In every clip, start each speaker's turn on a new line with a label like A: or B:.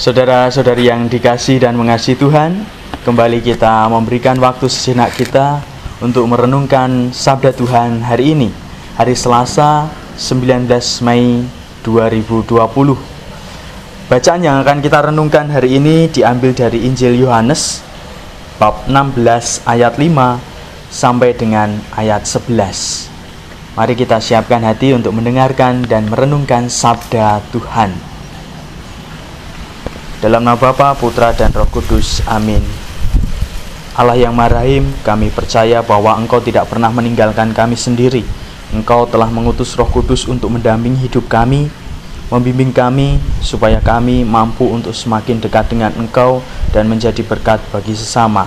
A: Saudara-saudari yang dikasihi dan mengasihi Tuhan, kembali kita memberikan waktu sejenak kita untuk merenungkan sabda Tuhan hari ini, hari Selasa 19 Mei 2020. Bacaan yang akan kita renungkan hari ini diambil dari Injil Yohanes bab 16 ayat 5 sampai dengan ayat 11. Mari kita siapkan hati untuk mendengarkan dan merenungkan sabda Tuhan. Dalam nama Bapa, Putra, dan Roh Kudus. Amin. Allah yang Maha Rahim, kami percaya bahwa Engkau tidak pernah meninggalkan kami sendiri. Engkau telah mengutus Roh Kudus untuk mendampingi hidup kami, membimbing kami, supaya kami mampu untuk semakin dekat dengan Engkau dan menjadi berkat bagi sesama.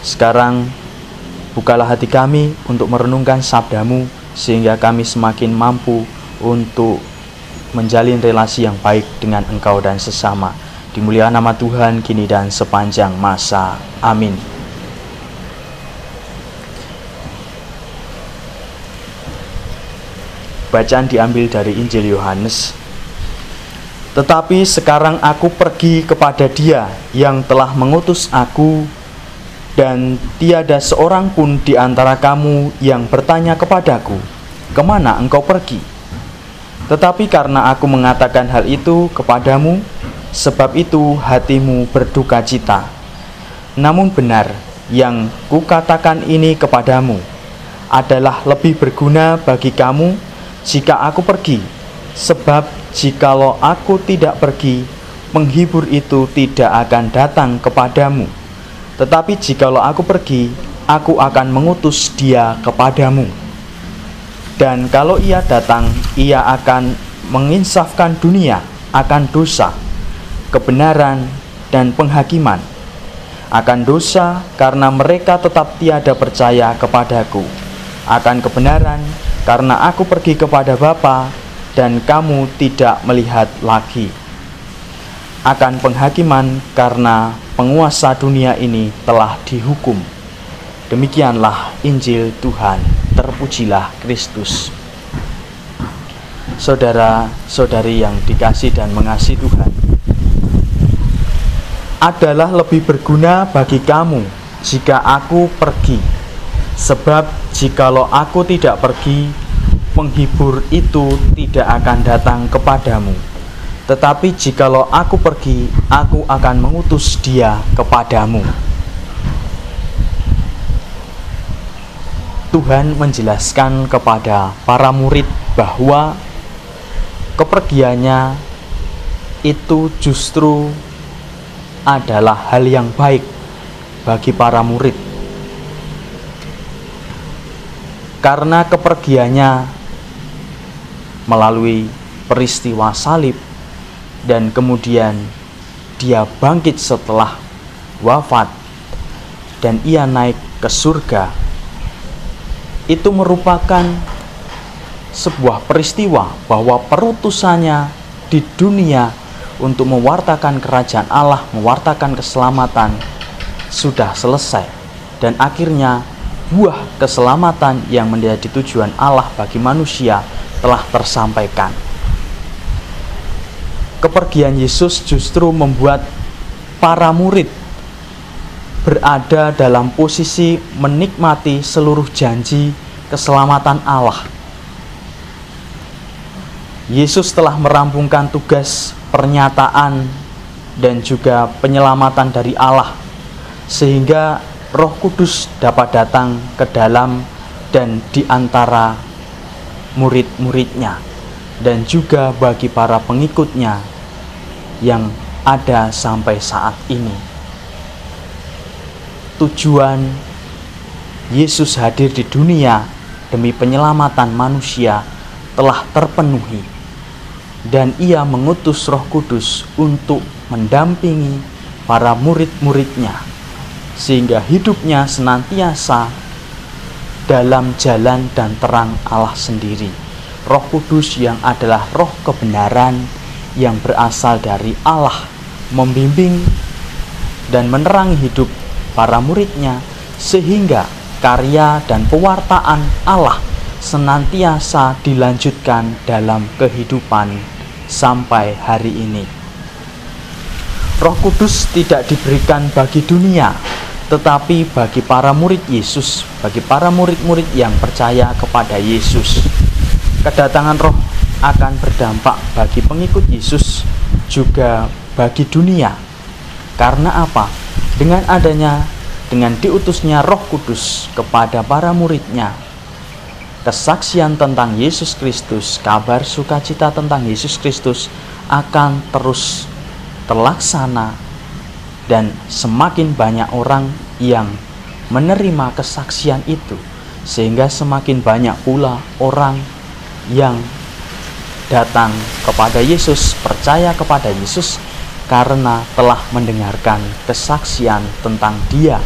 A: Sekarang, bukalah hati kami untuk merenungkan sabda-Mu, sehingga kami semakin mampu untuk menjalin relasi yang baik dengan Engkau dan sesama. Dimuliakan nama Tuhan kini dan sepanjang masa. Amin. Bacaan diambil dari Injil Yohanes. Tetapi sekarang aku pergi kepada Dia yang telah mengutus aku, dan tiada seorang pun di antara kamu yang bertanya kepadaku, kemana engkau pergi? Tetapi karena aku mengatakan hal itu kepadamu, sebab itu hatimu berduka cita. Namun benar, yang kukatakan ini kepadamu adalah lebih berguna bagi kamu jika aku pergi. Sebab jikalau aku tidak pergi, penghibur itu tidak akan datang kepadamu. Tetapi jikalau aku pergi, aku akan mengutus Dia kepadamu. Dan kalau Ia datang, Ia akan menginsafkan dunia akan dosa, kebenaran, dan penghakiman. Akan dosa, karena mereka tetap tiada percaya kepadaku. Akan kebenaran, karena aku pergi kepada Bapa, dan kamu tidak melihat lagi. Akan penghakiman, karena penguasa dunia ini telah dihukum. Demikianlah Injil Tuhan. Terpujilah Kristus. Saudara-saudari yang dikasihi dan mengasihi Tuhan, adalah lebih berguna bagi kamu jika aku pergi. Sebab jikalau aku tidak pergi, penghibur itu tidak akan datang kepadamu. Tetapi jikalau aku pergi, aku akan mengutus Dia kepadamu. Tuhan menjelaskan kepada para murid bahwa kepergiannya itu justru adalah hal yang baik bagi para murid, karena kepergiannya melalui peristiwa salib dan kemudian Dia bangkit setelah wafat dan Ia naik ke surga. Itu merupakan sebuah peristiwa bahwa perutusannya di dunia untuk mewartakan kerajaan Allah, mewartakan keselamatan sudah selesai. Dan akhirnya buah keselamatan yang menjadi tujuan Allah bagi manusia telah tersampaikan. Kepergian Yesus justru membuat para murid berada dalam posisi menikmati seluruh janji keselamatan Allah. Yesus telah merampungkan tugas pernyataan dan juga penyelamatan dari Allah, sehingga Roh Kudus dapat datang ke dalam dan di antara murid-muridnya, dan juga bagi para pengikutnya yang ada sampai saat ini. Tujuan Yesus hadir di dunia demi penyelamatan manusia telah terpenuhi, dan Ia mengutus Roh Kudus untuk mendampingi para murid-muridnya sehingga hidupnya senantiasa dalam jalan dan terang Allah sendiri. Roh Kudus yang adalah roh kebenaran yang berasal dari Allah membimbing dan menerangi hidup para muridnya, sehingga karya dan pewartaan Allah senantiasa dilanjutkan dalam kehidupan sampai hari ini. Roh Kudus tidak diberikan bagi dunia, tetapi bagi para murid Yesus, bagi para murid-murid yang percaya kepada Yesus. Kedatangan Roh akan berdampak bagi pengikut Yesus, juga bagi dunia. Karena apa? Dengan diutusnya Roh Kudus kepada para muridnya, kesaksian tentang Yesus Kristus, kabar sukacita tentang Yesus Kristus akan terus terlaksana, dan semakin banyak orang yang menerima kesaksian itu, sehingga semakin banyak pula orang yang datang kepada Yesus, percaya kepada Yesus karena telah mendengarkan kesaksian tentang Dia.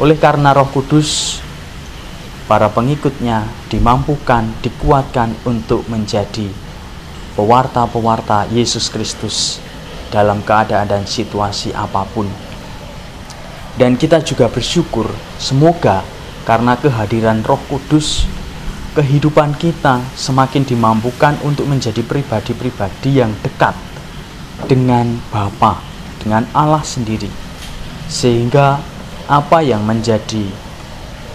A: Oleh karena Roh Kudus, para pengikutnya dimampukan, dikuatkan untuk menjadi pewarta-pewarta Yesus Kristus dalam keadaan dan situasi apapun. Dan kita juga bersyukur, semoga karena kehadiran Roh Kudus, kehidupan kita semakin dimampukan untuk menjadi pribadi-pribadi yang dekat dengan Bapa, dengan Allah sendiri, sehingga apa yang menjadi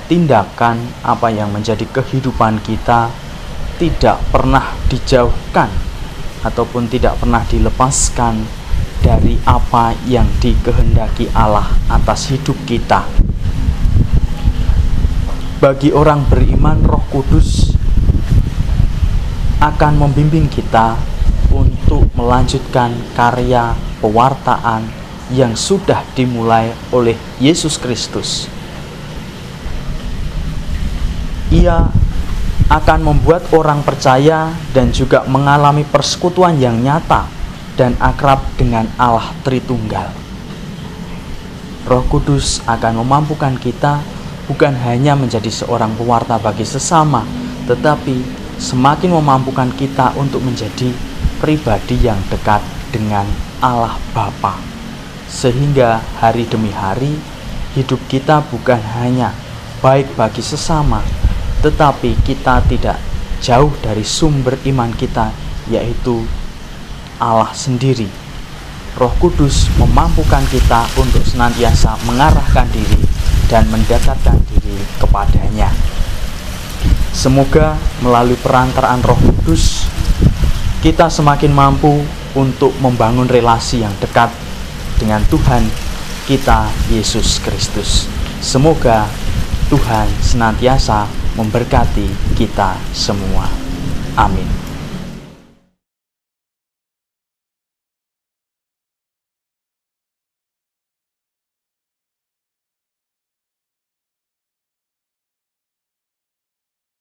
A: tindakan, apa yang menjadi kehidupan kita tidak pernah dijauhkan ataupun tidak pernah dilepaskan dari apa yang dikehendaki Allah atas hidup kita. Bagi orang beriman, Roh Kudus akan membimbing kita untuk melanjutkan karya pewartaan yang sudah dimulai oleh Yesus Kristus. Ia akan membuat orang percaya dan juga mengalami persekutuan yang nyata dan akrab dengan Allah Tritunggal. Roh Kudus akan memampukan kita bukan hanya menjadi seorang pewarta bagi sesama, tetapi semakin memampukan kita untuk menjadi pribadi yang dekat dengan Allah Bapa, sehingga hari demi hari hidup kita bukan hanya baik bagi sesama, tetapi kita tidak jauh dari sumber iman kita, yaitu Allah sendiri. Roh Kudus memampukan kita untuk senantiasa mengarahkan diri dan mendekatkan diri kepadanya. Semoga melalui perantaraan Roh Kudus, kita semakin mampu untuk membangun relasi yang dekat dengan Tuhan kita Yesus Kristus. Semoga Tuhan senantiasa memberkati kita semua. Amin.